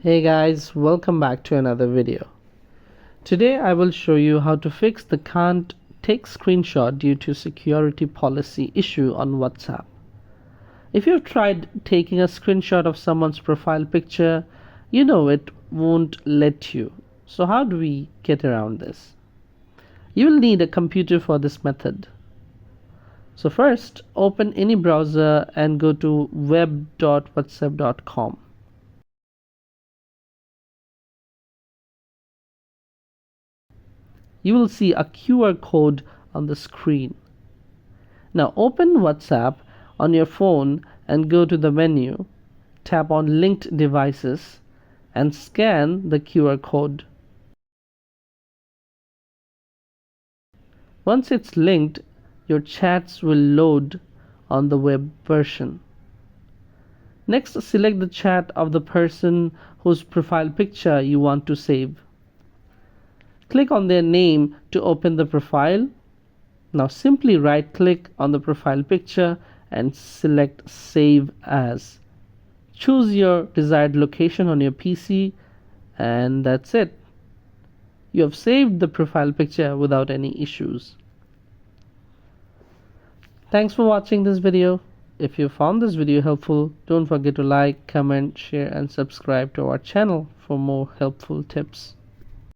Hey guys, welcome back to another video. Today I will show you how to fix the can't take screenshot due to security policy issue on WhatsApp. If you've tried taking a screenshot of someone's profile picture, you know it won't let you. So how do we get around this? You will need a computer for this method. So first, open any browser and go to web.whatsapp.com. You will see a QR code on the screen. Now open WhatsApp on your phone and go to the menu, tap on linked devices and scan the QR code. Once it's linked, your chats will load on the web version. Next, select the chat of the person whose profile picture you want to save. Click on their name to open the profile. Now simply right-click on the profile picture and select Save As. Choose your desired location on your PC and that's it. You have saved the profile picture without any issues. Thanks for watching this video. If you found this video helpful, don't forget to like, comment, share and subscribe to our channel for more helpful tips.